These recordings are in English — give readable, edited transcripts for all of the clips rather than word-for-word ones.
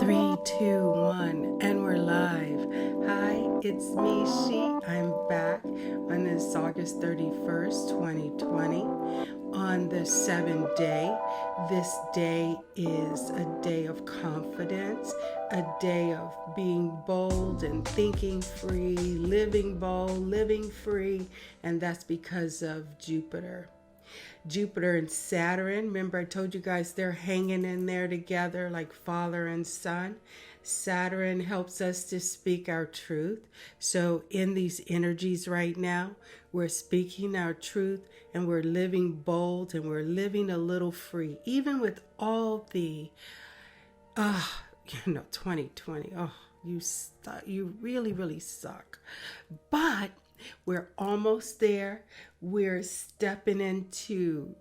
Three, two, one, and we're live. Hi, it's me, she. I'm back on this August 31st, 2020, on the 7th day. This day is a day of confidence, a day of being bold and thinking free, living bold, living free, and that's because of Jupiter. Jupiter and Saturn. Remember, I told you guys they're hanging in there together like father and son. Saturn helps us to speak our truth. So in these energies right now, we're speaking our truth and we're living bold and we're living a little free, even with all the, 2020. Oh, you really, really suck. But we're almost there. We're stepping into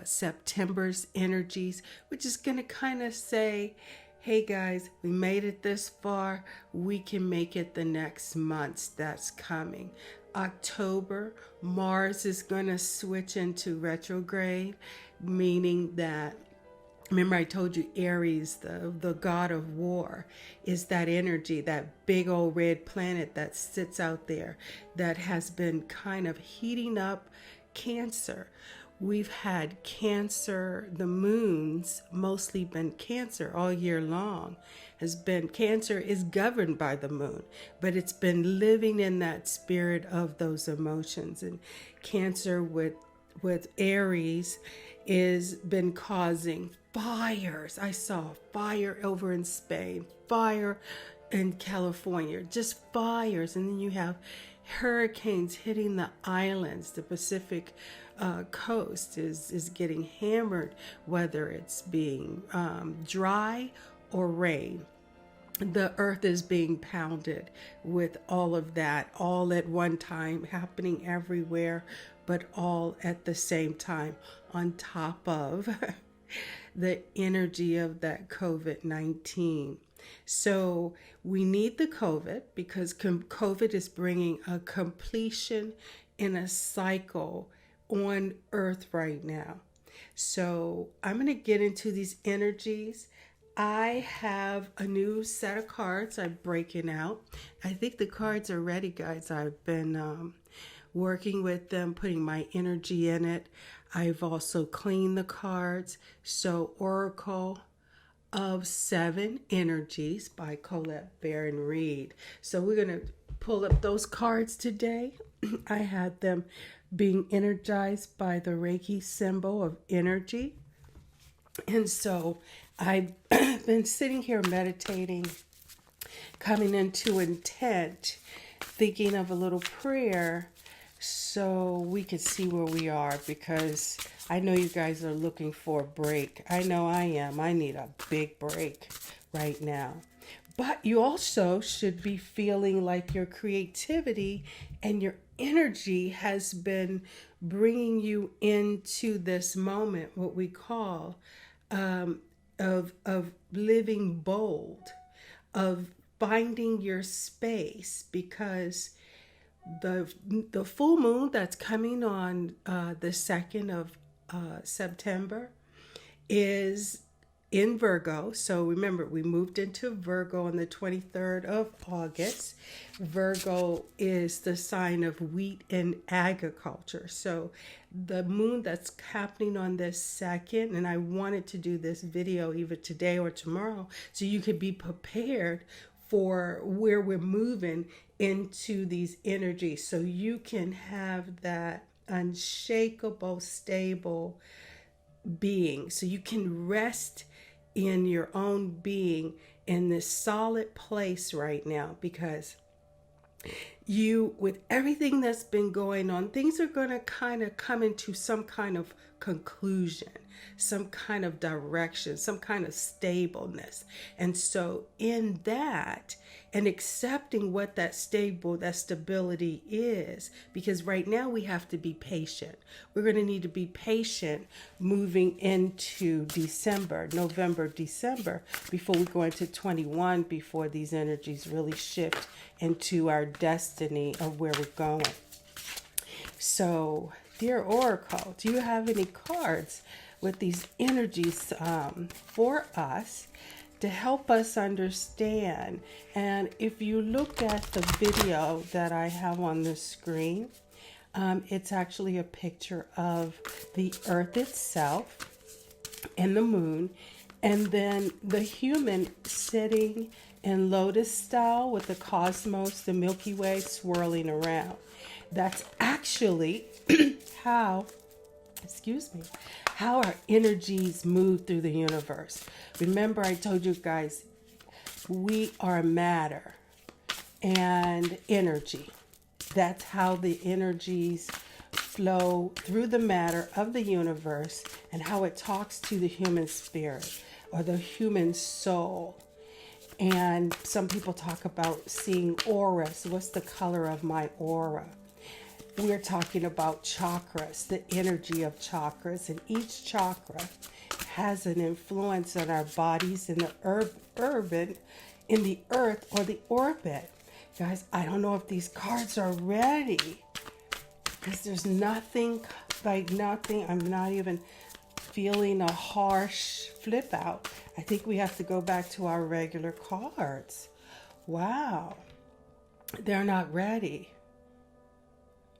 September's energies, which is going to kind of say, hey guys, we made it this far. We can make it the next months that's coming. October, Mars is going to switch into retrograde, meaning that, remember I told you Aries, the god of war, is that energy, that big old red planet that sits out there that has been kind of heating up Cancer. We've had Cancer, the moon's mostly been Cancer all year long. Cancer is governed by the moon, but it's been living in that spirit of those emotions. And Cancer with Aries is been causing fires. I saw fire over in Spain, fire in California, just fires. And then you have hurricanes hitting the islands. The Pacific coast is getting hammered, whether it's being dry or rain. The earth is being pounded with all of that, all at one time, happening everywhere, but all at the same time, on top of the energy of that COVID-19. So we need the COVID because COVID is bringing a completion in a cycle on Earth right now. So I'm going to get into these energies. I have a new set of cards I'm breaking out. I think the cards are ready, guys. I've been working with them, putting my energy in it. I've also cleaned the cards. So Oracle of 7 Energies by Colette Baron Reed. So we're going to pull up those cards today. I had them being energized by the Reiki symbol of energy. And so I've been sitting here meditating, coming into intent, thinking of a little prayer so we can see where we are, because I know you guys are looking for a break. I know I am. I need a big break right now. But you also should be feeling like your creativity and your energy has been bringing you into this moment, what we call of living bold, of finding your space, because the full moon that's coming on the 2nd of September is in Virgo. So remember, we moved into Virgo on the 23rd of August. Virgo is the sign of wheat and agriculture. So the moon that's happening on this 2nd, and I wanted to do this video either today or tomorrow so you could be prepared for where we're moving into these energies, so you can have that unshakable, stable being, so you can rest in your own being in this solid place right now, because you, with everything that's been going on, things are going to kind of come into some kind of conclusion, some kind of direction, some kind of stableness. And so in that, and accepting what that stability is, because right now we have to be patient. We're going to need to be patient moving into November, December, before we go into 21, before these energies really shift into our destiny of where we're going. So, dear Oracle, do you have any cards with these energies for us to help us understand. And if you look at the video that I have on the screen, it's actually a picture of the earth itself and the moon, and then the human sitting in lotus style with the cosmos, the Milky Way, swirling around. That's actually how, excuse me, how our energies move through the universe. Remember, I told you guys, we are matter and energy. That's how the energies flow through the matter of the universe and how it talks to the human spirit or the human soul. And some people talk about seeing auras. What's the color of my aura? We're talking about chakras, the energy of chakras, and each chakra has an influence on our bodies in the in the earth or the orbit. Guys, I don't know if these cards are ready because there's nothing like nothing. I'm not even feeling a harsh flip out. I think we have to go back to our regular cards. Wow. They're not ready.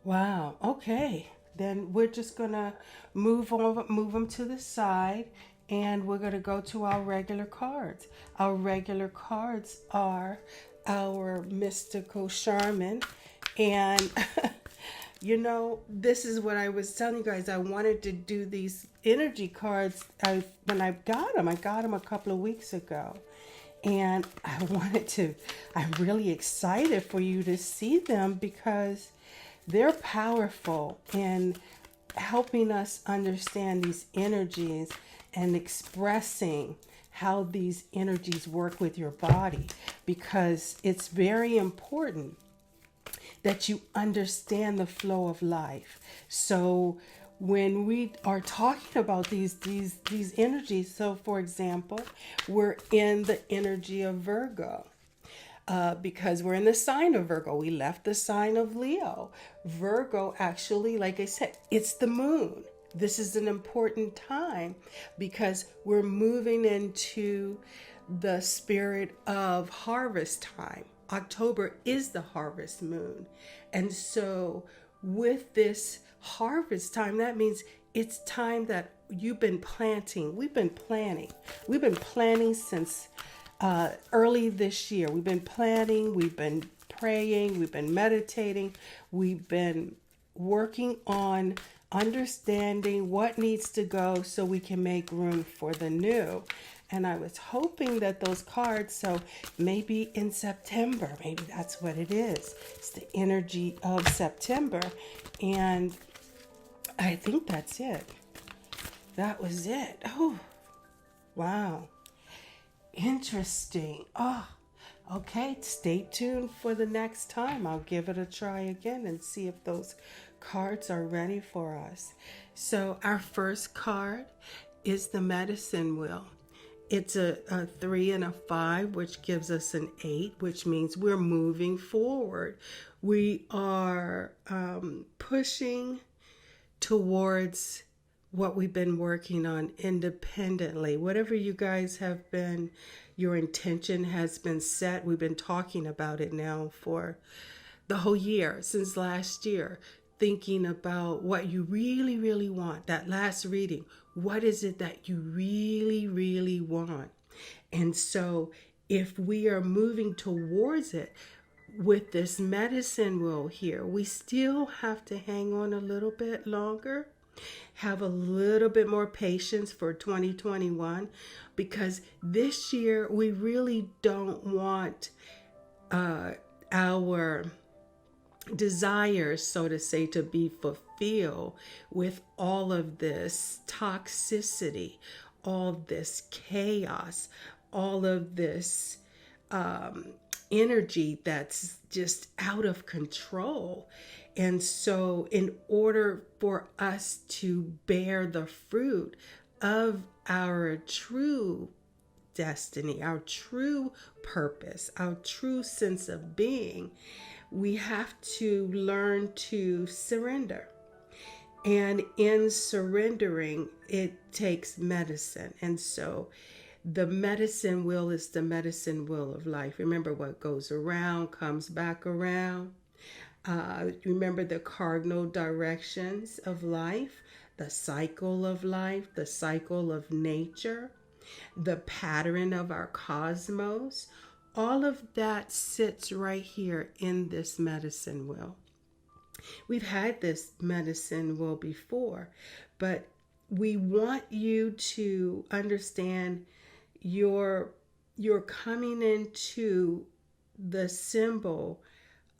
Wow. Okay. Then we're just going to move them to the side, and we're going to go to our regular cards. Our regular cards are our mystical Charmin. And you know, this is what I was telling you guys. I wanted to do these energy cards when I got them. I got them a couple of weeks ago. And I'm really excited for you to see them because they're powerful in helping us understand these energies and expressing how these energies work with your body, because it's very important that you understand the flow of life. So when we are talking about these energies, so for example, we're in the energy of Virgo. Because we're in the sign of Virgo. We left the sign of Leo. Virgo, actually, like I said, it's the moon. This is an important time because we're moving into the spirit of harvest time. October is the harvest moon. And so with this harvest time, that means it's time that you've been planting. We've been planning. We've been planning since early this year. We've been planning, we've been praying, we've been meditating, we've been working on understanding what needs to go so we can make room for the new. And I was hoping that those cards, so maybe in September, maybe that's what it is. It's the energy of September. And I think that's it. That was it. Oh, wow. Interesting. Oh, okay. Stay tuned for the next time. I'll give it a try again and see if those cards are ready for us. So our first card is the medicine wheel. It's a 3 and a 5, which gives us an 8, which means we're moving forward. We are pushing towards what we've been working on independently. Whatever you guys have been, your intention has been set. We've been talking about it now for the whole year, since last year, thinking about what you really, really want. That last reading, what is it that you really, really want? And so if we are moving towards it with this medicine wheel here, we still have to hang on a little bit longer. Have a little bit more patience for 2021, because this year we really don't want our desires, so to say, to be fulfilled with all of this toxicity, all this chaos, all of this energy that's just out of control. And so in order for us to bear the fruit of our true destiny, our true purpose, our true sense of being, we have to learn to surrender. And in surrendering, it takes medicine. And so The medicine wheel is the medicine wheel of life. Remember, what goes around comes back around. Remember the cardinal directions of life, the cycle of life, the cycle of nature, the pattern of our cosmos. All of that sits right here in this medicine wheel. We've had this medicine wheel before, but we want you to understand you're coming into the symbol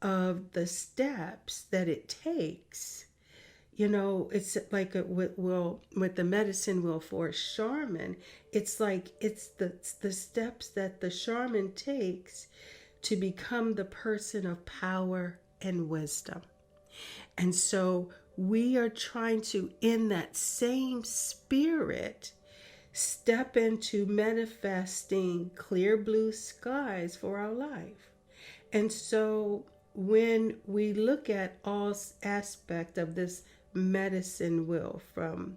of the steps that it takes. It's like with the medicine wheel for a shaman. It's like it's the steps that the shaman takes to become the person of power and wisdom. And so we are trying to, in that same spirit, step into manifesting clear blue skies for our life. And so when we look at all aspect of this medicine wheel from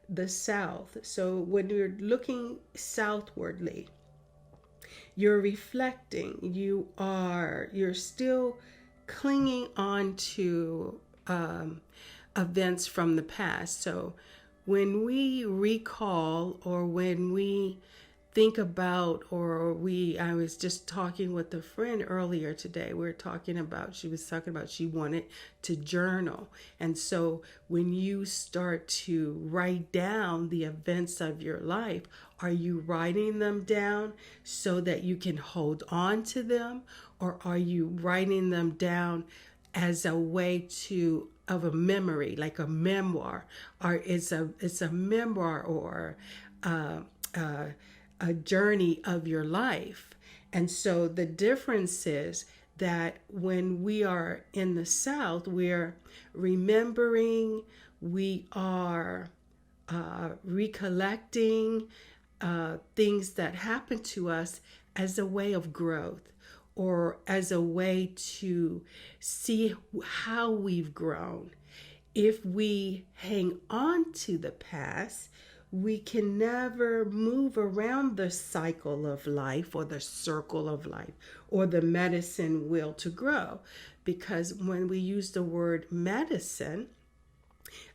the south, so when you're looking southwardly, you're reflecting, you're still clinging on to events from the past. So when we recall, or when we think about, I was just talking with a friend earlier today. She was talking about she wanted to journal. And so when you start to write down the events of your life, are you writing them down so that you can hold on to them? Or are you writing them down as a way of a memory, like a memoir, or it's a memoir, or a journey of your life? And so the difference is that when we are in the South, we're remembering, we are recollecting things that happened to us as a way of growth, or as a way to see how we've grown. If we hang on to the past, we can never move around the cycle of life, or the circle of life, or the medicine wheel to grow. Because when we use the word medicine,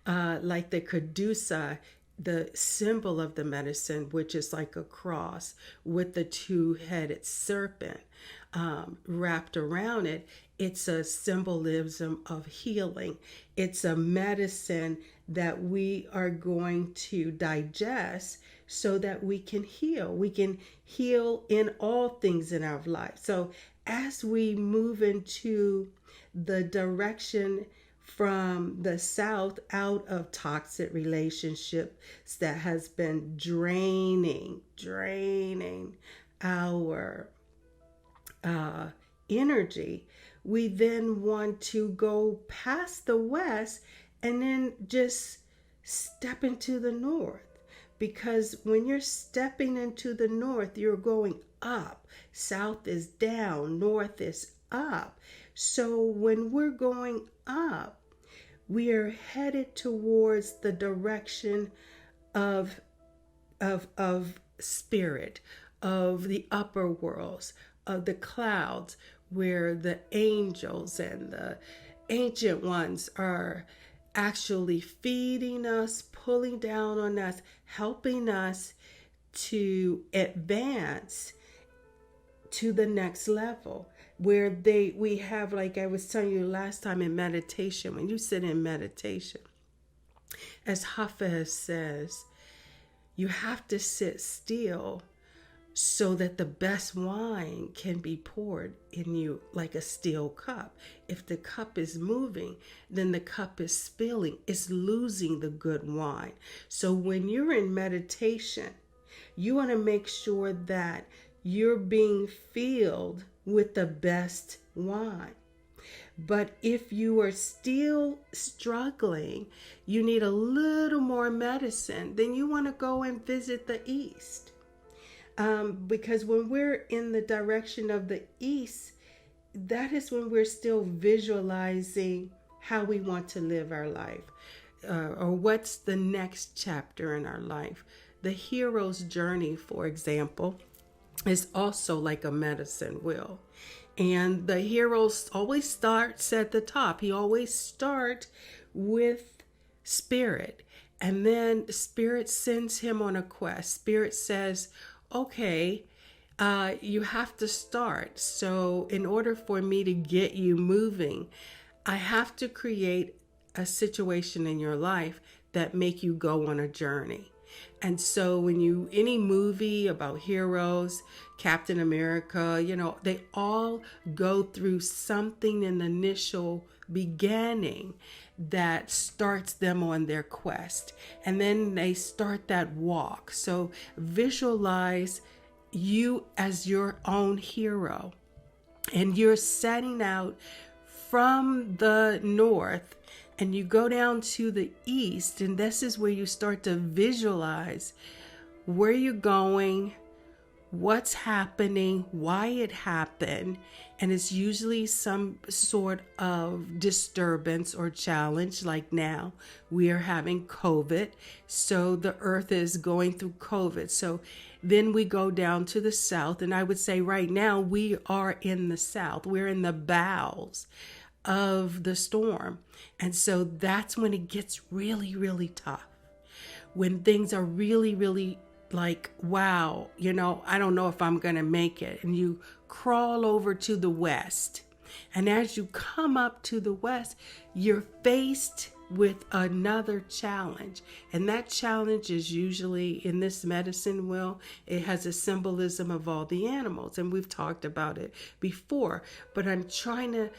like the caduceus, the symbol of the medicine, which is like a cross with the two-headed serpent wrapped around it, it's a symbolism of healing. It's a medicine that we are going to digest so that we can heal. We can heal in all things in our life. So as we move into the direction from the South, out of toxic relationships that has been draining our energy, we then want to go past the West and then just step into the North. Because when you're stepping into the North, you're going up. South is down, North is up. So when we're going up, we are headed towards the direction of spirit, of the upper worlds, of the clouds, where the angels and the ancient ones are actually feeding us, pulling down on us, helping us to advance to the next level, where we have, like I was telling you last time, in meditation, when you sit in meditation, as Hafiz says, you have to sit still so that the best wine can be poured in you, like a steel cup. If the cup is moving, then the cup is spilling. It's losing the good wine. So when you're in meditation, you want to make sure that you're being filled with the best wine. But if you are still struggling, you need a little more medicine, then you want to go and visit the East. Because when we're in the direction of the East, that is when we're still visualizing how we want to live our life, or what's the next chapter in our life. the hero's journey, for example, is also like a medicine wheel. And the hero always starts at the top. He always starts with spirit. And then spirit sends him on a quest. Spirit says, okay, you have to start. So in order for me to get you moving, I have to create a situation in your life that make you go on a journey. And so when any movie about heroes, Captain America, they all go through something in the initial beginning that starts them on their quest. And then they start that walk. So visualize you as your own hero. And you're setting out from the north and you go down to the east, and this is where you start to visualize where you're going, what's happening, why it happened, and it's usually some sort of disturbance or challenge. Like now, we are having COVID, so the earth is going through COVID. So then we go down to the south, and I would say right now we are in the south. We're in the bowels of the storm. And so that's when it gets really, really tough. When things are really, really like, wow, I don't know if I'm going to make it. And you crawl over to the west. And as you come up to the west, you're faced with another challenge. And that challenge is usually in this medicine wheel, it has a symbolism of all the animals. And we've talked about it before. But I'm trying to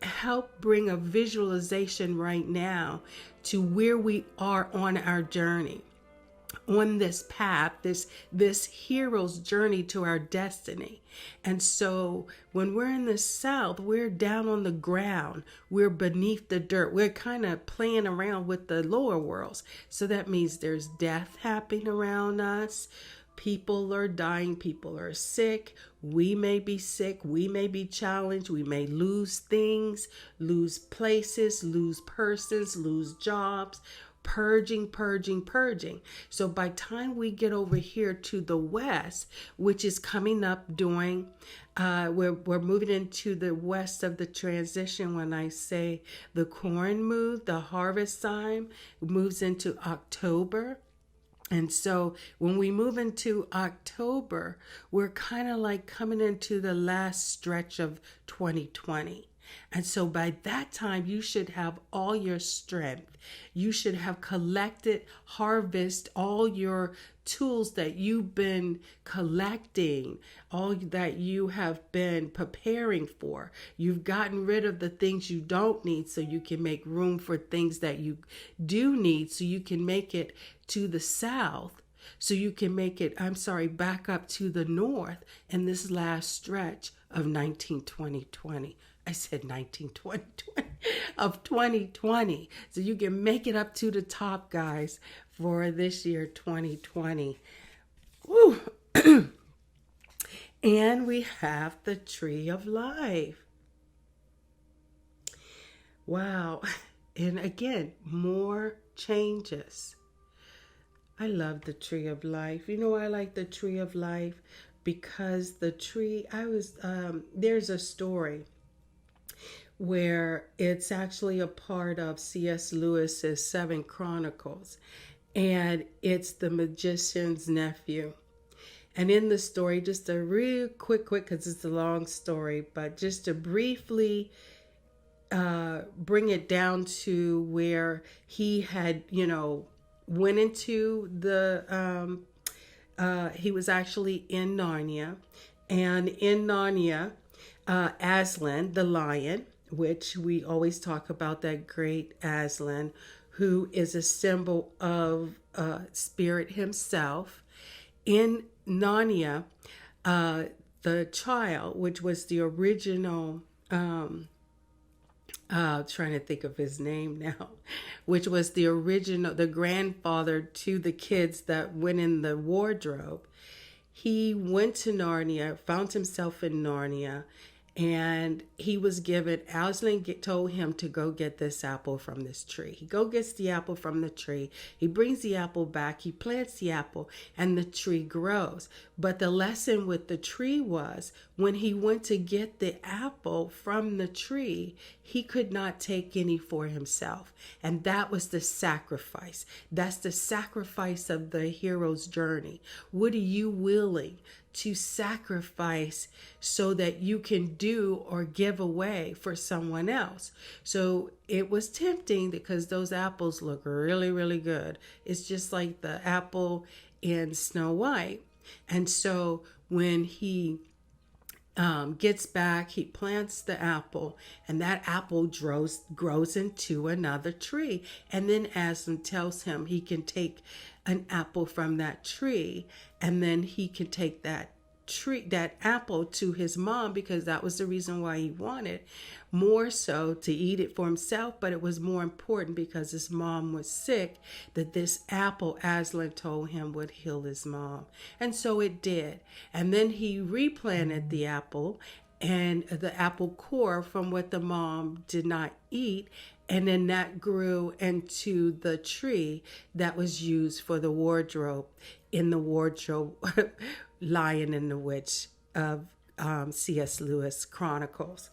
help bring a visualization right now to where we are on our journey, on this path, this hero's journey to our destiny. And so when we're in the south, we're down on the ground, we're beneath the dirt, we're kind of playing around with the lower worlds. So that means there's death happening around us. People are dying, people are sick, we may be sick, we may be challenged, we may lose things, lose places, lose persons, lose jobs, purging. So by time we get over here to the west, which is coming up during, we're moving into the west of the transition. When I say the corn move, the harvest time moves into October. And so when we move into October, we're kind of like coming into the last stretch of 2020. And so by that time, you should have all your strength. You should have collected, harvest all your tools that you've been collecting, all that you have been preparing for. You've gotten rid of the things you don't need so you can make room for things that you do need, so you can make it to the south, so you can make it, back up to the north in this last stretch of 2020. I said 2020, of 2020. So you can make it up to the top, guys, for this year, 2020. Woo. And we have the tree of life. Wow. And again, more changes. I love the tree of life. I like the tree of life because the tree, there's a story where it's actually a part of C.S. Lewis's 7 Chronicles, and it's the magician's nephew. And in the story, just a real quick, because it's a long story, but just to briefly bring it down to where he had, went into the, he was actually in Narnia, and in Narnia, Aslan, the lion, which we always talk about, that great Aslan, who is a symbol of spirit himself. In Narnia, the child, which was the original, trying to think of his name now, which was the grandfather to the kids that went in the wardrobe. He went to Narnia, found himself in Narnia, And he was given, Aslan told him to go get this apple from this tree. He go gets the apple from the tree. He brings the apple back. He plants the apple and the tree grows. But the lesson with the tree was when he went to get the apple from the tree, he could not take any for himself. And that was the sacrifice. That's the sacrifice of the hero's journey. What are you willing to sacrifice so that you can do or give away for someone else? So it was tempting because those apples look really, really good. It's just like the apple in Snow White. And so when he gets back, he plants the apple, and that apple grows into another tree. And then Aslan tells him he can take an apple from that tree, and then he can take that apple to his mom, because that was the reason why he wanted more so to eat it for himself, but it was more important because his mom was sick, that this apple, Aslan told him, would heal his mom. And so it did. And then he replanted the apple and the apple core from what the mom did not eat, and then that grew into the tree that was used for the wardrobe in the wardrobe Lion and the Witch of C.S. Lewis Chronicles.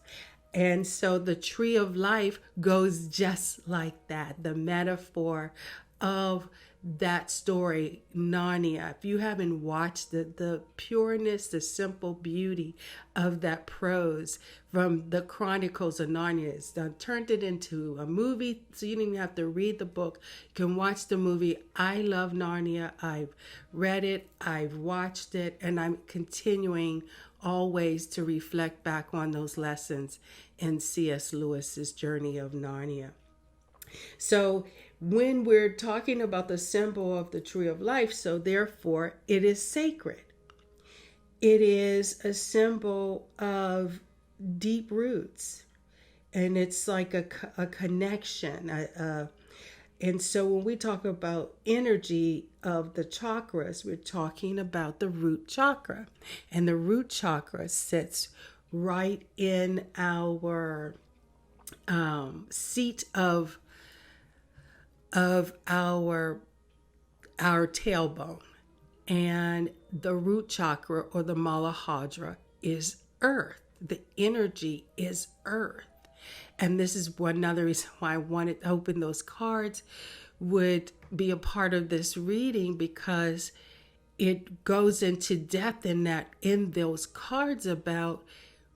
And so the tree of life goes just like that. The metaphor of that story, Narnia. If you haven't watched the pureness, the simple beauty of that prose from the Chronicles of Narnia, it's turned it into a movie, so you don't even have to read the book. You can watch the movie. I love Narnia. I've read it, I've watched it, and I'm continuing always to reflect back on those lessons in C.S. Lewis's Journey of Narnia. So when we're talking about the symbol of the tree of life, so therefore it is sacred. It is a symbol of deep roots, and it's like a connection. And so when we talk about energy of the chakras, we're talking about the root chakra. And the root chakra sits right in our seat of our tailbone. And the root chakra, or the Malahadra, is earth. The energy is earth. And this is another reason why I wanted to open those cards would be a part of this reading, because it goes into depth in those cards about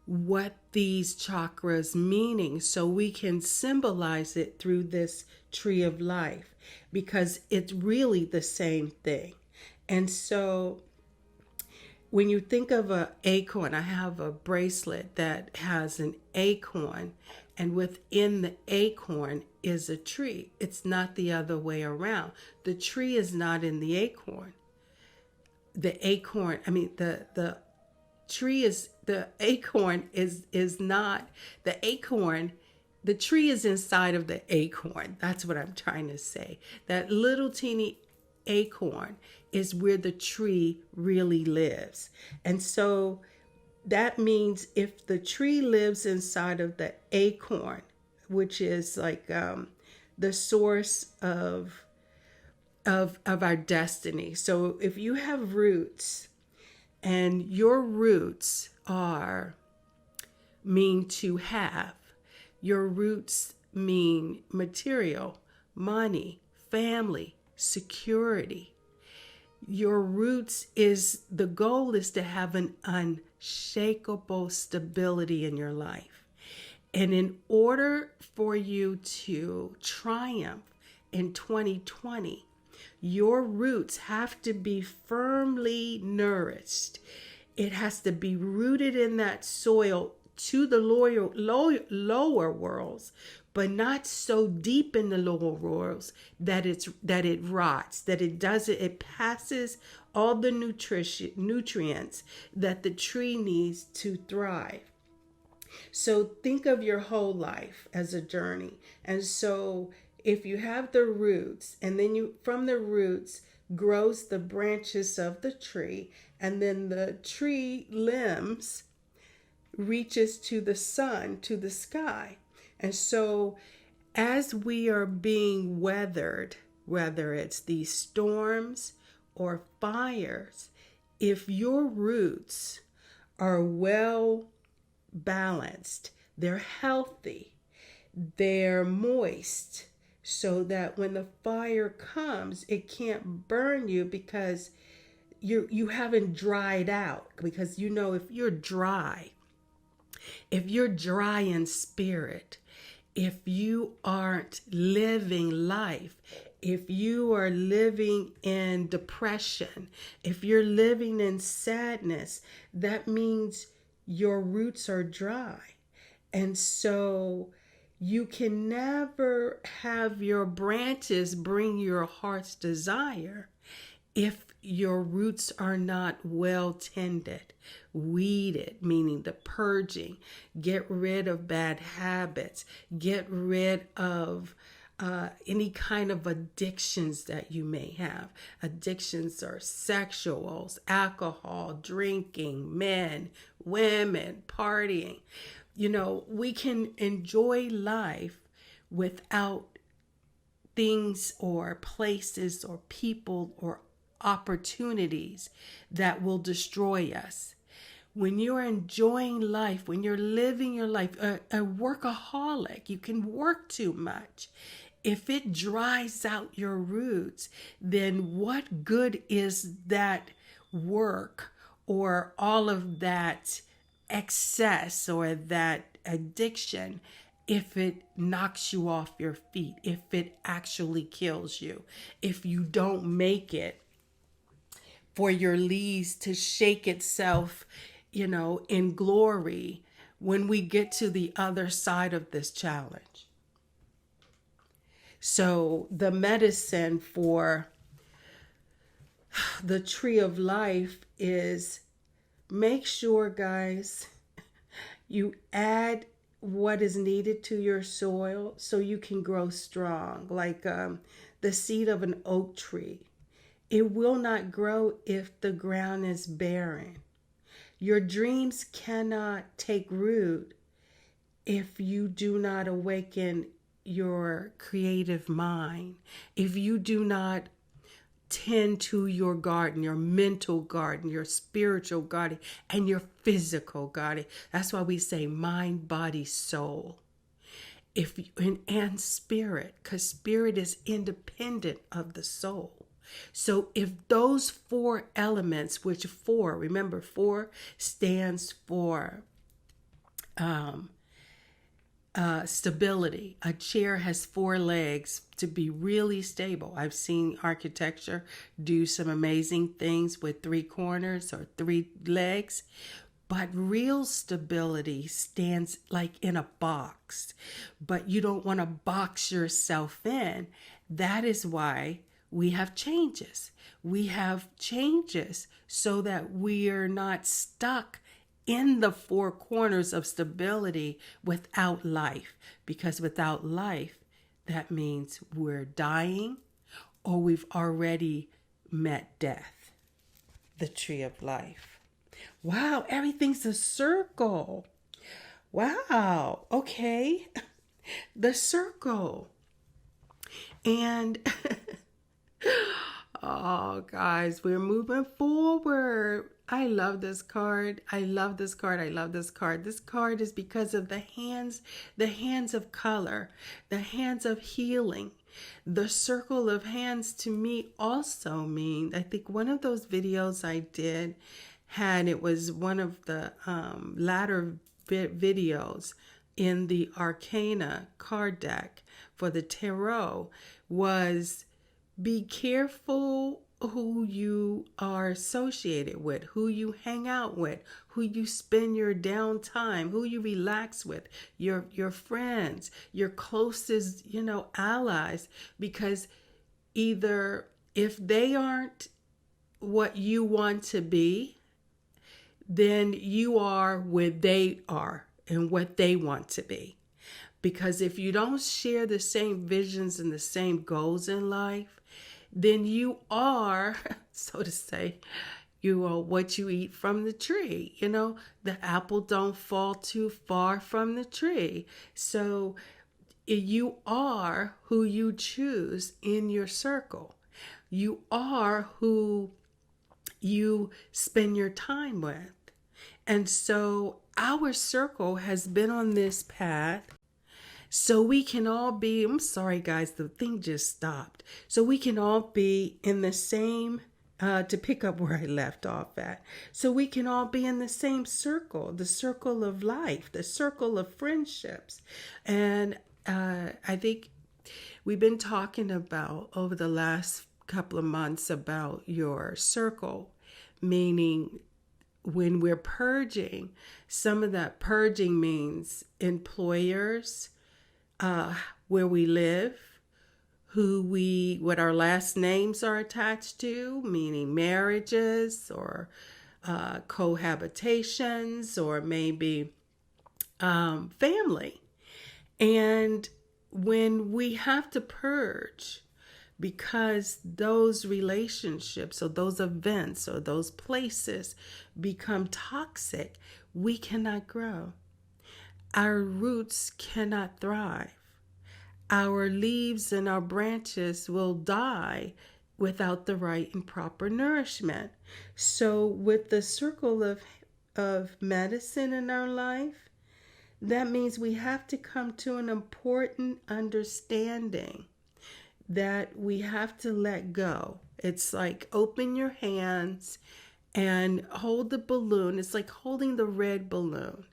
what these chakras meaning, so we can symbolize it through this tree of life, because it's really the same thing. And so when you think of an acorn, I have a bracelet that has an acorn, and within the acorn is a tree. It's not the other way around. The tree is not in the acorn. The acorn is not the acorn. The tree is inside of the acorn. That's what I'm trying to say. That little teeny acorn is where the tree really lives. And so that means if the tree lives inside of the acorn, which is like the source of our destiny. So if you have roots, and your roots mean to have, your roots mean material, money, family, security. Your roots the goal is to have an unshakable stability in your life. And in order for you to triumph in 2020, your roots have to be firmly nourished. It has to be rooted in that soil to the lower worlds, but not so deep in the lower worlds that it rots, that it passes all the nutrients that the tree needs to thrive. So think of your whole life as a journey. And so if you have the roots, and then from the roots grows the branches of the tree, and then the tree limbs reaches to the sun, to the sky. And so as we are being weathered, whether it's these storms or fires, if your roots are well balanced, they're healthy, they're moist, so that when the fire comes, it can't burn you because you haven't dried out. Because if you're dry, if you're dry in spirit, if you aren't living life, if you are living in depression, if you're living in sadness, that means your roots are dry. And so you can never have your branches bring your heart's desire if your roots are not well tended, weeded, meaning the purging. Get rid of bad habits. Get rid of any kind of addictions that you may have. Addictions are sexuals, alcohol, drinking, men, women, partying. We can enjoy life without things or places or people or opportunities that will destroy us. When you're enjoying life, when you're living your life, a workaholic, you can work too much. If it dries out your roots, then what good is that work or all of that excess or that addiction if it knocks you off your feet, if it actually kills you, if you don't make it for your leaves to shake itself, in glory when we get to the other side of this challenge. So the medicine for the tree of life is, make sure, guys, you add what is needed to your soil so you can grow strong. Like the seed of an oak tree. It will not grow if the ground is barren. Your dreams cannot take root if you do not awaken your creative mind, if you do not tend to your garden, your mental garden, your spiritual garden, and your physical garden. That's why we say mind, body, soul. And spirit, because spirit is independent of the soul. So if those four elements, which remember, 4 stands for stability. A chair has 4 legs to be really stable. I've seen architecture do some amazing things with 3 corners or 3 legs. But real stability stands like in a box. But you don't want to box yourself in. That is why we have changes. We have changes so that we are not stuck in the 4 corners of stability without life. Because without life, that means we're dying or we've already met death. The tree of life. Wow, everything's a circle. Wow, okay. The circle. And oh, guys, we're moving forward. I love this card. I love this card. I love this card. This card is because of the hands of color, the hands of healing. The circle of hands to me also mean, I think one of those videos I did it was one of the latter videos in the Arcana card deck for the tarot was, be careful who you are associated with, who you hang out with, who you spend your downtime, who you relax with, your friends, your closest, allies, because either if they aren't what you want to be, then you are where they are and what they want to be. Because if you don't share the same visions and the same goals in life, then you are, so to say, what you eat from the tree. The apple don't fall too far from the tree. So you are who you choose in your circle. You are who you spend your time with. And so our circle has been on this path so we can all be, I'm sorry guys, the thing just stopped. So we can all be in the same, to pick up where I left off at. So we can all be in the same circle, the circle of life, the circle of friendships. And I think we've been talking about over the last couple of months about your circle, meaning when we're purging, some of that purging means employers, where we live, what our last names are attached to, meaning marriages or cohabitations or maybe family. And when we have to purge, because those relationships or those events or those places become toxic, we cannot grow. Our roots cannot thrive. Our leaves and our branches will die without the right and proper nourishment. So with the circle of medicine in our life, that means we have to come to an important understanding that we have to let go. It's like open your hands and hold the balloon. It's like holding the red balloon.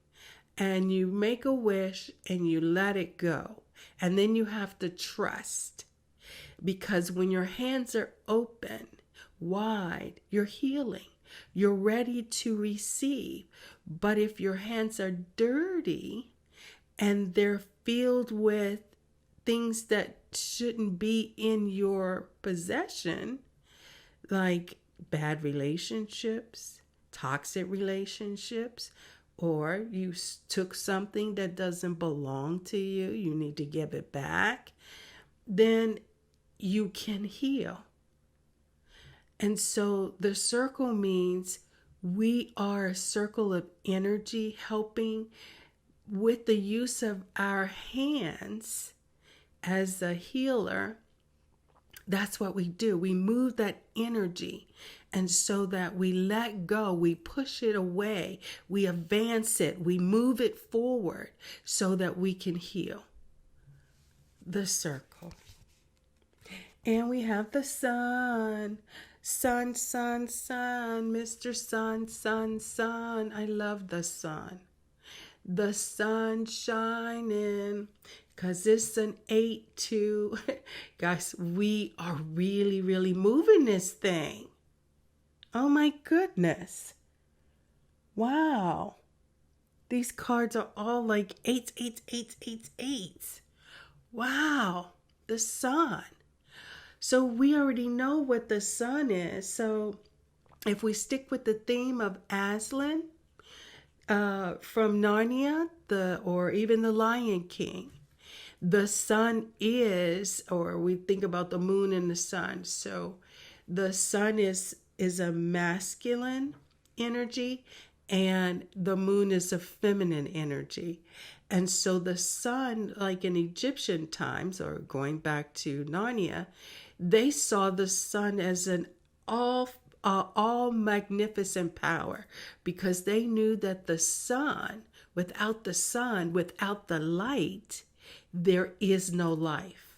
And you make a wish and you let it go. And then you have to trust. Because when your hands are open, wide, you're healing. You're ready to receive. But if your hands are dirty and they're filled with things that shouldn't be in your possession, like bad relationships, toxic relationships, or you took something that doesn't belong to you, you need to give it back, then you can heal. And so the circle means we are a circle of energy helping with the use of our hands as a healer. That's what we do. We move that energy. And so that we let go, we push it away, we advance it, we move it forward so that we can heal. The circle. And we have the sun. Sun, sun, sun, Mr. Sun, sun, sun. I love the sun. The sun shining. Because it's an 8-2. Guys, we are really, really moving this thing. Oh my goodness. Wow. These cards are all like 8, 8, 8, 8, 8. Wow. The sun. So we already know what the sun is. So if we stick with the theme of Aslan from Narnia, or even the Lion King, the sun is, or we think about the moon and the sun. So the sun is a masculine energy and the moon is a feminine energy. And so the sun, like in Egyptian times, or going back to Narnia, they saw the sun as an all magnificent power, because they knew that without the light, there is no life.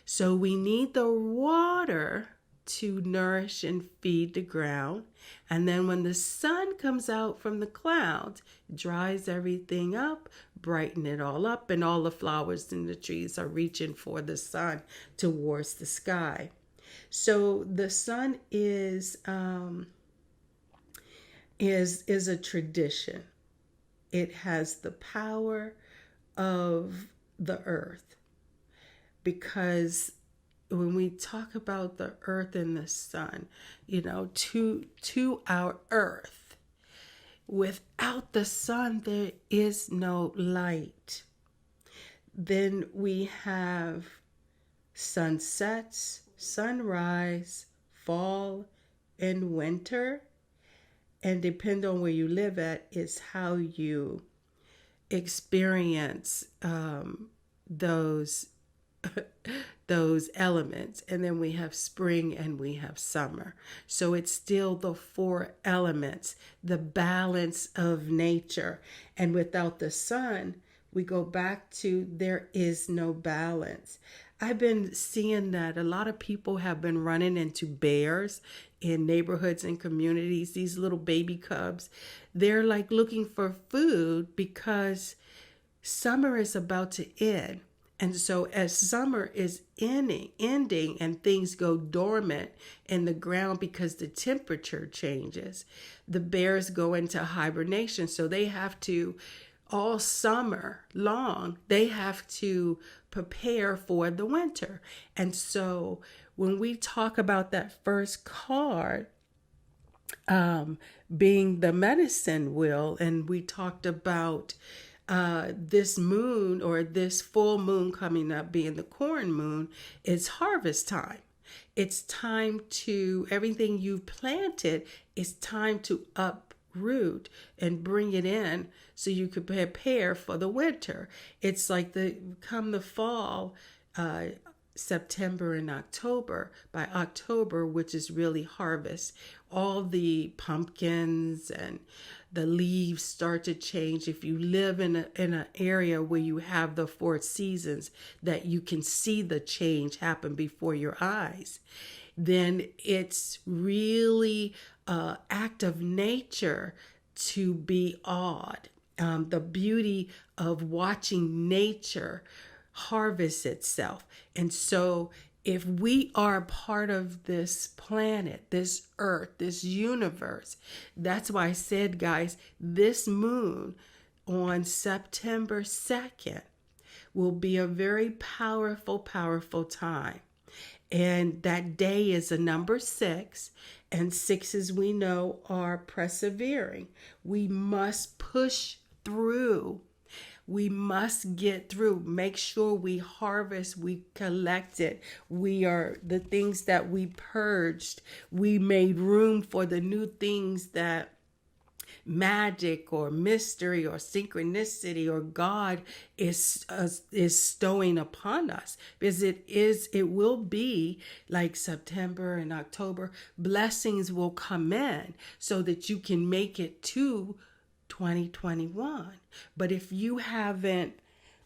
So we need the water to nourish and feed the ground. And then when the sun comes out from the clouds, it dries everything up, brighten it all up, and all the flowers and the trees are reaching for the sun towards the sky. So the sun is a tradition. It has the power of the earth, because when we talk about the earth and the sun, to our earth, without the sun, there is no light. Then we have sunsets, sunrise, fall, and winter. and depend on where you live at is how you experience those those elements. And then we have spring and we have summer. So it's still the four elements, the balance of nature. And without the sun, we go back to there is no balance. I've been seeing that a lot of people have been running into bears in neighborhoods and communities, these little baby cubs. They're like looking for food because summer is about to end. And so as summer is ending and things go dormant in the ground because the temperature changes, the bears go into hibernation. So they have to, all summer long, they have to prepare for the winter. And so when we talk about that first card, being the medicine wheel, and we talked about this moon or this full moon coming up being the corn moon, it's harvest time. It's time to, everything you've planted, it's time to uproot and bring it in so you could prepare for the winter. It's like come the fall, September and October. By October, which is really harvest, all the pumpkins and the leaves start to change. If you live in an area where you have the four seasons, that you can see the change happen before your eyes, then it's really an act of nature to be awed. The beauty of watching nature harvest itself. And so if we are part of this planet, this earth, this universe, that's why I said, guys, this moon on September 2nd will be a very powerful, powerful time. And that day is a number 6, and 6s we know are persevering. We must push through. We must get through. Make sure we harvest, we collect it. We are the things that we purged. We made room for the new things that magic or mystery or synchronicity or God is stowing upon us, because it will be like September and October. Blessings will come in so that you can make it to 2021. But if you haven't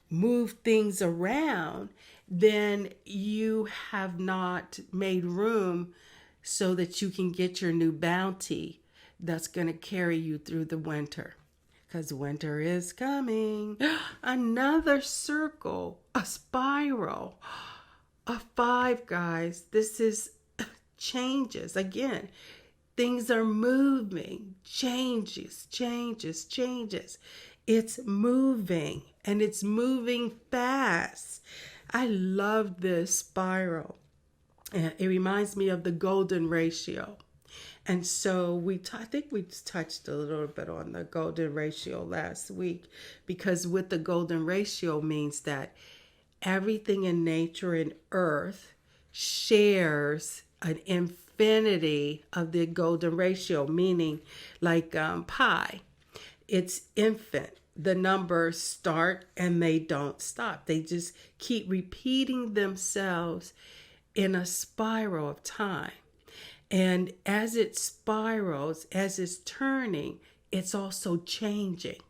moved things around, then you have not made room so that you can get your new bounty that's going to carry you through the winter, because winter is coming. Another circle, a spiral, a 5, guys. This is changes again. Things are moving, changes. It's moving, and it's moving fast. I love this spiral. It reminds me of the golden ratio. And so I think we touched a little bit on the golden ratio last week, because with the golden ratio means that everything in nature and earth shares an infinity of the golden ratio, meaning like pi. It's infinite. The numbers start and they don't stop. They just keep repeating themselves in a spiral of time. And as it spirals, as it's turning, it's also changing.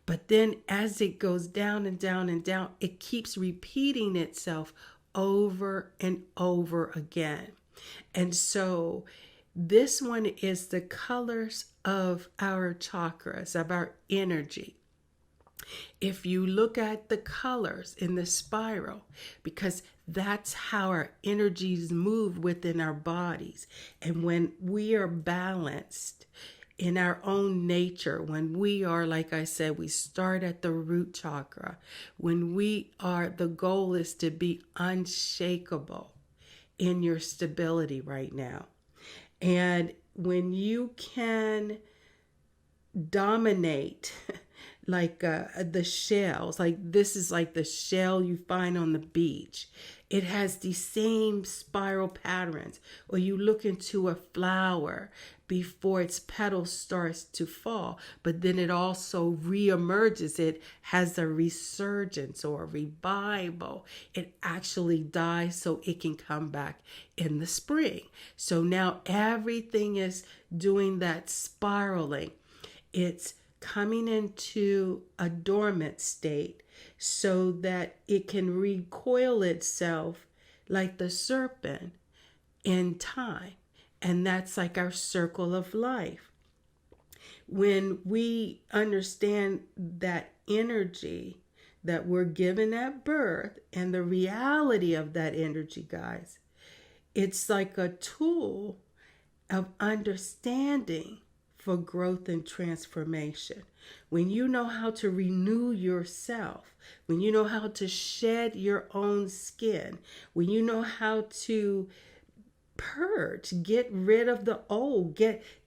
But then as it goes down and down and down, it keeps repeating itself over and over again. And so this one is the colors of our chakras, of our energy. If you look at the colors in the spiral, because that's how our energies move within our bodies. And when we are balanced in our own nature, when we are, like I said, we start at the root chakra, when we are, the goal is to be unshakable in your stability right now. And when you can dominate like the shells, like this is like the shell you find on the beach, It has the same spiral patterns. Or you look into a flower before its petals starts to fall, but then it also reemerges. It has a resurgence or a revival. It actually dies so it can come back in the spring. So now everything is doing that spiraling. It's coming into a dormant state so that it can recoil itself like the serpent in time. And that's like our circle of life. When we understand that energy that we're given at birth and the reality of that energy, guys, it's like a tool of understanding for growth and transformation. When you know how to renew yourself, when you know how to shed your own skin, when you know how to purge, get rid of the old,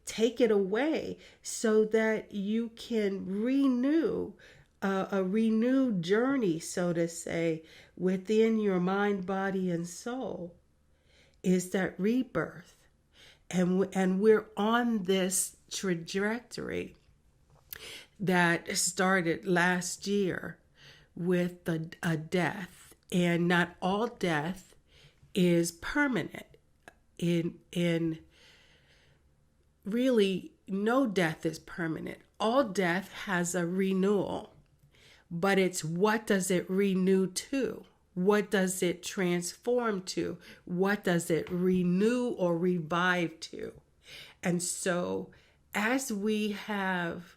take it away so that you can renew a renewed journey, so to say, within your mind, body, and soul, is that rebirth. And we're on this trajectory that started last year with a death. And not all death is permanent. In really, no death is permanent. All death has a renewal, but it's what does it renew to? What does it transform to? What does it renew or revive to? And so as we have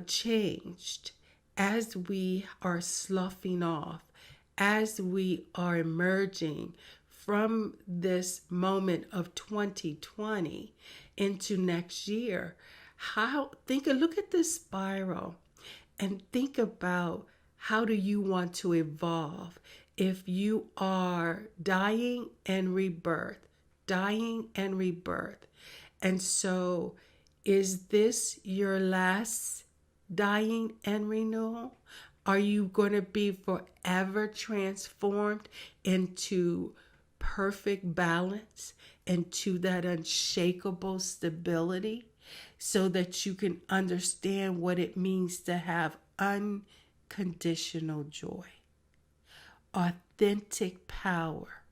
changed, as we are sloughing off, as we are emerging from this moment of 2020 into next year, look at this spiral and think about how do you want to evolve if you are dying and rebirth, dying and rebirth. And so is this your last dying and renewal? Are you going to be forever transformed into perfect balance, into that unshakable stability, so that you can understand what it means to have unconditional joy, authentic power,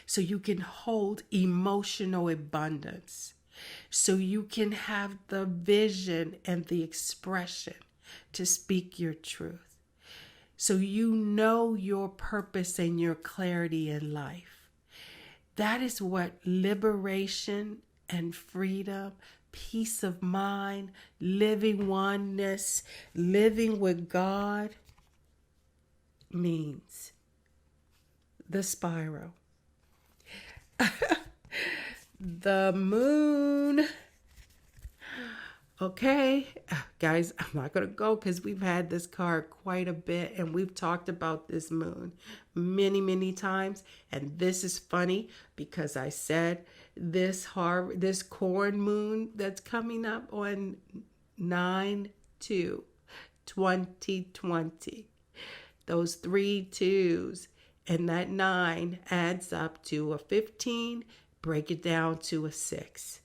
so you can hold emotional abundance, so you can have the vision and the expression to speak your truth, so you know your purpose and your clarity in life. That is what liberation and freedom, peace of mind, living oneness, living with God means. The spiral. The moon. Okay, guys, I'm not going to go because we've had this card quite a bit and we've talked about this moon many, many times. And this is funny because I said this corn moon that's coming up on 9/2/2020. Those 3 2s and that 9 adds up to a 15. Break it down to a 6.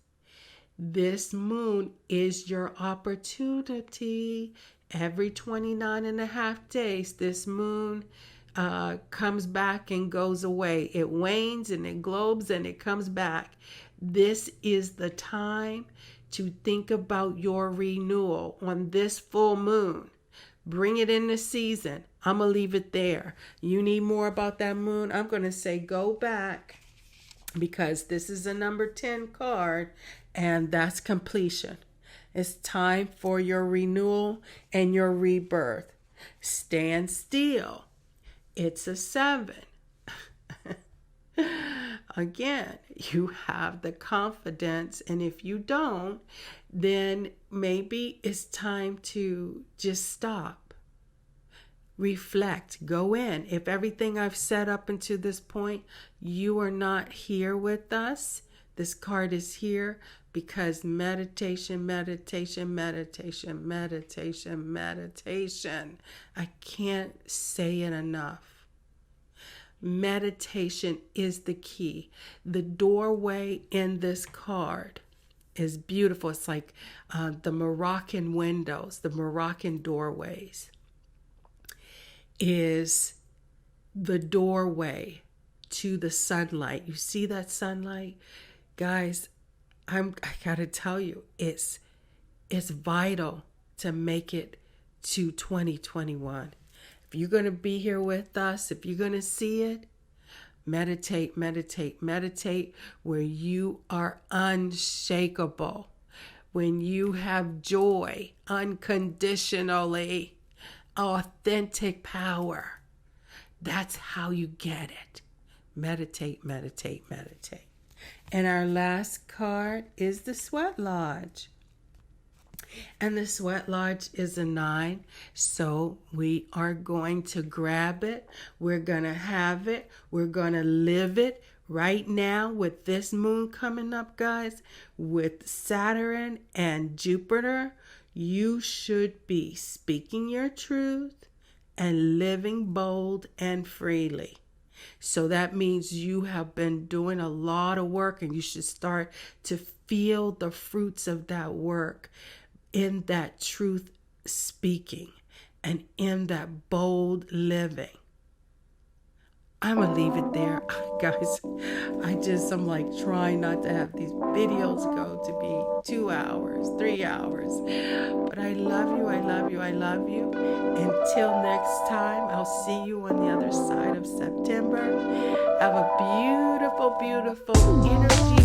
This moon is your opportunity. Every 29 and a half days, this moon comes back and goes away. It wanes and it globes and it comes back. This is the time to think about your renewal on this full moon. Bring it in the season. I'm going to leave it there. You need more about that moon? I'm going to say go back, because this is a number 10 card, and that's completion. It's time for your renewal and your rebirth. Stand still. It's a 7. Again, you have the confidence, and if you don't, then maybe it's time to just stop. Reflect, go in. If everything I've said up until this point, you are not here with us, this card is here because meditation, meditation, meditation, meditation, meditation. I can't say it enough. meditation is the key. The doorway in this card is beautiful. It's like the Moroccan windows, the Moroccan doorways is the doorway to the sunlight. You see that sunlight? Guys, I gotta tell you, it's vital to make it to 2021. If you're gonna be here with us, if you're gonna see it, meditate, meditate, meditate where you are unshakable. When you have joy unconditionally, authentic power. That's how you get it. Meditate, meditate, meditate. And our last card is the Sweat Lodge. And the Sweat Lodge is a 9. So we are going to grab it. We're going to have it. We're going to live it right now with this moon coming up, guys. With Saturn and Jupiter, you should be speaking your truth and living bold and freely. So that means you have been doing a lot of work, and you should start to feel the fruits of that work in that truth speaking and in that bold living. I'm going to leave it there. Guys, I'm like trying not to have these videos go to be 2 hours, 3 hours. But I love you, I love you, I love you. Until next time, I'll see you on the other side of September. Have a beautiful, beautiful energy